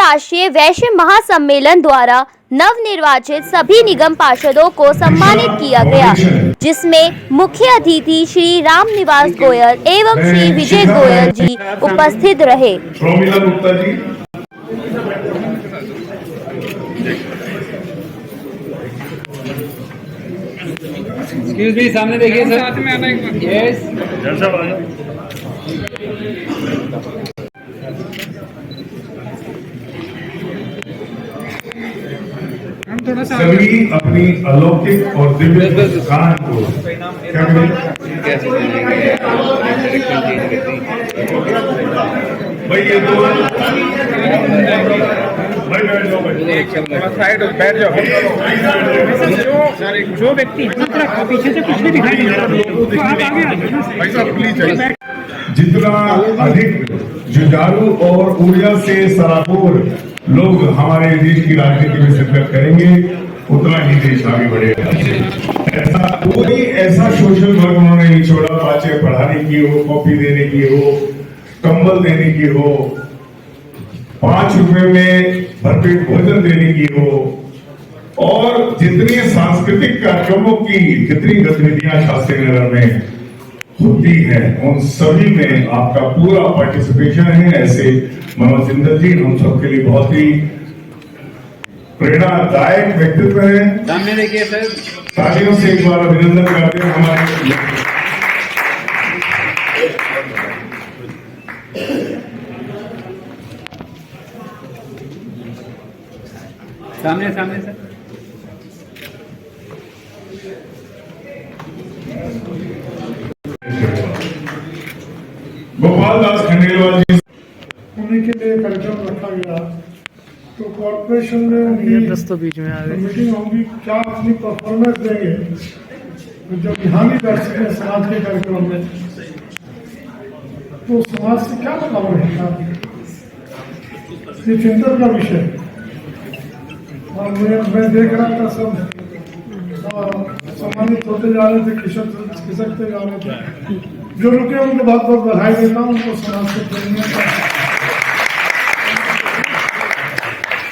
अंतर्राष्ट्रीय वैश्य महासम्मेलन द्वारा नवनिर्वाचित सभी निगम पार्षदों को सम्मानित किया गया, जिसमें मुख्य अतिथि श्री रामनिवास गोयल एवं श्री विजय गोयल जी उपस्थित रहे। एक्सक्यूज मी, सामने देखिए सर, साथ में आना एक बार। यस सभी अपनी अलौकिक और दिव्य मुस्कान को भाई ये तो बैठ जाओ। जो व्यक्ति पीछे से कुछ भी दिखाई नहीं, जितना अधिक जुझारू और ऊर्जा से सराबोर लोग हमारे देश की राजनीति में शिरकत करेंगे, उतना ही देश आगे बढ़ेगा। ऐसा कोई ऐसा सोशल वर्क उन्होंने नहीं छोड़ा, बच्चे पढ़ाने की हो, कॉपी देने की हो, कंबल देने की हो, 5 रुपए में भरपेट भोजन देने की हो, और जितनी सांस्कृतिक कार्यक्रमों की जितनी गतिविधियां शास्त्री नगर में होती है, उन सभी में आपका पूरा पार्टिसिपेशन है। ऐसे मनोज जिंदल जी हम सबके लिए बहुत ही प्रेरणादायक व्यक्तित्व है। सामने देखिए सर, तालियों से एक बार अभिनंदन करते हैं हमारे। सामने सामने सर, गोपाल दास खंडेलवाल जी उन्हीं के लिए कार्यक्रम रखा गया, तो कॉर्पोरेशन में उनकी बीच में आ गए। मीटिंग होगी, क्या अपनी परफॉर्मेंस देंगे जब यहाँ भी बैठ सके समाज के कार्यक्रम में, तो समाज से क्या मतलब रहेगा, ये चिंतन का विषय। और मैं देख रहा था सब सम्मानित होते जा रहे थे, खिसकते जा रहे थे। जो रुके उनको बहुत बहुत बधाई देता हूँ, उनको समाज से प्रेरणा का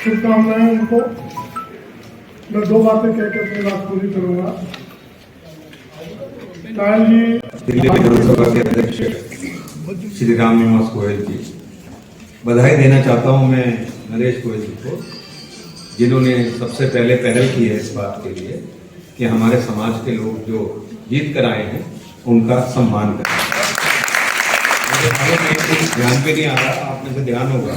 शुभकामनाएं उनको। मैं 2 बातें कह के अपनी बात पूरी करूंगा। कायल जी, दिल्ली विधानसभा के अध्यक्ष श्री रामनिवास गोयल जी, बधाई देना चाहता हूं मैं नरेश गोयल जी को, जिन्होंने सबसे पहले पहल की है इस बात के लिए कि हमारे समाज के लोग जो जीत कर आए हैं उनका सम्मान करें। मुझे ध्यान पे नहीं आ रहा, आप में से ध्यान होगा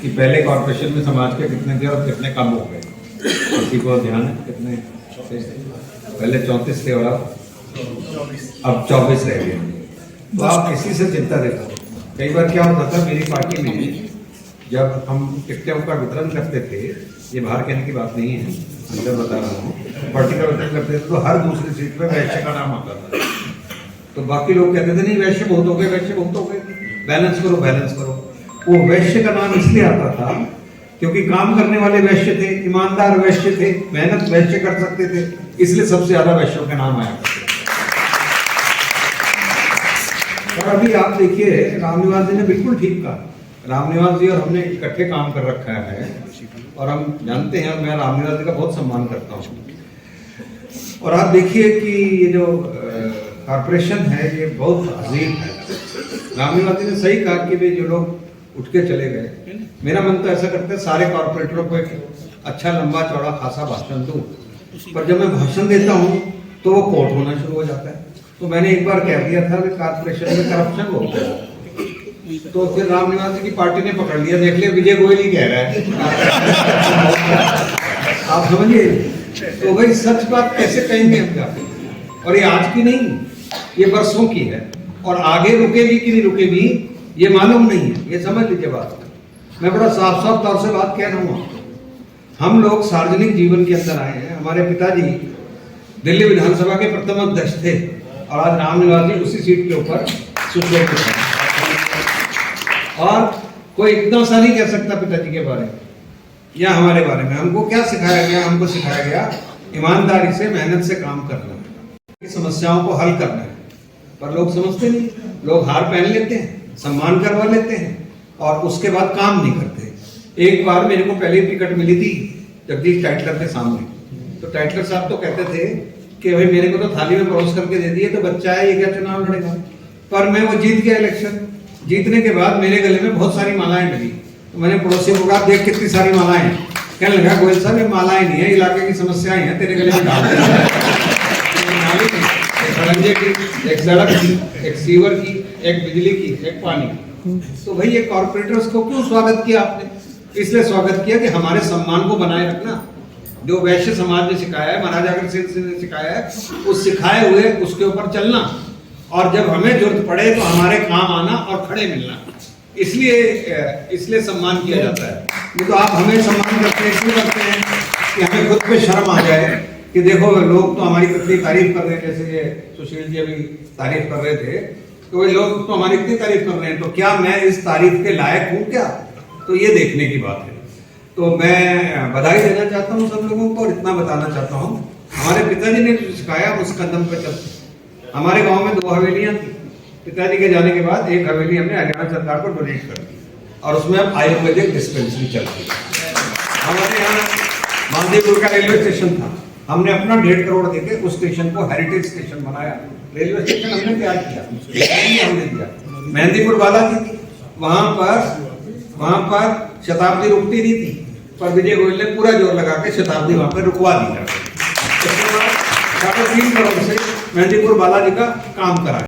कि पहले कॉर्पोरेशन में समाज के कितने थे और कितने कम हो गए। किसी को ध्यान है कितने? पहले 34 थे और अब 24 रह गए। तो आप इसी से चिंता देता हूँ। कई बार क्या होता था मेरी पार्टी में, जब हम टिकटों का वितरण करते थे, ये बाहर कहने की बात नहीं है, अंदर बता रहा हूँ, पार्टी का वितरण करते थे तो हर दूसरी सीट पर वैश्य का नाम आता था। तो बाकी लोग कहते थे नहीं वैश्य बहुत हो गए, वैश्य बहुत हो गए, बैलेंस करो बैलेंस करो। वो वैश्य का नाम इसलिए आता था क्योंकि काम करने वाले वैश्य थे, ईमानदार वैश्य थे, मेहनत वैश्य कर सकते थे, इसलिए सबसे ज्यादा वैश्यों के नाम आया करते थे। और अभी आप देखिए, रामनिवास जी ने बिल्कुल ठीक कहा। रामनिवास जी और हमने इकट्ठे काम कर रखा है और हम जानते हैं, और मैं रामनिवास जी का बहुत सम्मान करता हूँ। और आप देखिए कि ये जो कॉर्पोरेशन है ये बहुत अजीम है। रामनिवास जी ने सही कहा कि भाई जो लोग उठ के चले गए, मेरा मन तो ऐसा करता है सारे कॉर्पोरेटरों को एक अच्छा लंबा चौड़ा खासा भाषण दूं, पर जब मैं भाषण देता हूं तो वो कोट होना शुरू हो जाता है। तो मैंने एक बार कह दिया था कि कॉर्पोरेशन में करप्शन बहुत है, तो फिर रामनिवास जी की पार्टी ने पकड़ लिया, देख लिया विजय गोयल ही कह रहा है। आप समझिए, तो भाई सच बात कैसे कहेंगे हम जाके? और ये आज की नहीं, ये बरसों की है, और आगे रुकेगी कि नहीं रुकेगी ये मालूम नहीं है, ये समझ लीजिए बात। मैं बड़ा साफ साफ तौर से बात कह रहा हूँ। हम लोग सार्वजनिक जीवन के अंदर आए हैं। हमारे पिताजी दिल्ली विधानसभा के प्रथम अध्यक्ष थे और आज रामनिवास जी उसी सीट के ऊपर सुप्रीम कोर्ट हैं। और कोई इतना सा नहीं कह सकता पिताजी के बारे में या हमारे बारे में। हमको क्या सिखाया गया? हमको सिखाया गया ईमानदारी से, मेहनत से काम करना है, समस्याओं को हल करना है। पर लोग समझते नहीं, लोग हार पहन लेते हैं, सम्मान करवा लेते हैं और उसके बाद काम नहीं करते। एक बार मेरे को पहले टिकट मिली थी जगदीश टाइटलर के सामने, तो टाइटलर साहब तो कहते थे कि भाई मेरे को तो थाली में परोस करके दे दिए, तो बच्चा है ये क्या चुनाव लड़ेगा। पर मैं वो जीत गया इलेक्शन। जीतने के बाद मेरे गले में बहुत सारी मालाएं मिली, तो मैंने पड़ोसी को कहा देख कितनी सारी मालाएं हैं। कहने लगा गोयल साहब ये मालाएं नहीं है, इलाके की समस्याएं हैं, तेरे गले में डाल एक सड़क की, एक सीवर की, एक बिजली की, एक पानी की। तो भाई ये कॉर्पोरेटर्स को क्यों स्वागत किया आपने? इसलिए स्वागत किया कि हमारे सम्मान को बनाए रखना। जो वैश्य समाज ने सिखाया है, महाराजा अग्रसेन सिंह ने सिखाया है, उस सिखाए हुए उसके ऊपर चलना, और जब हमें जरूरत पड़े तो हमारे काम आना और खड़े मिलना। इसलिए सम्मान किया जाता है। नहीं तो आप हमें सम्मान करते हैं इसलिए करते हैं कि हमें खुद पे शर्म आ जाए कि देखो लोग तो हमारी कितनी तारीफ कर रहे हैं। जैसे ये सुशील जी अभी तारीफ कर रहे थे, तो वे लोग तो हमारी इतनी तारीफ कर रहे हैं, तो क्या मैं इस तारीफ के लायक हूँ क्या? तो ये देखने की बात है। तो मैं बधाई देना चाहता हूँ सब लोगों को, और इतना बताना चाहता हूँ हमारे पिताजी ने जो सिखाया उस कदम पे चलते। हमारे गांव में 2 हवेलियां थी। पिताजी के जाने के बाद एक हवेली हमने हरियाणा सरकार को डोनेट कर दी, और उसमें अब आयुर्वेदिक डिस्पेंसरी चलती है। हमारे यहाँ मानदेपुर का रेलवे स्टेशन था, हमने अपना 1.5 करोड़ देके उस स्टेशन को हेरिटेज स्टेशन बनाया। रेलवे स्टेशन हमने तैयार किया, हमने दिया। मेहंदीपुर बालाजी थी, वहां पर शताब्दी रुकती नहीं थी, पर विजय गोयल ने पूरा जोर लगा के शताब्दी वहां पर रुकवा दी। 3.5 करोड़ से मेहंदीपुर बालाजी का काम करा।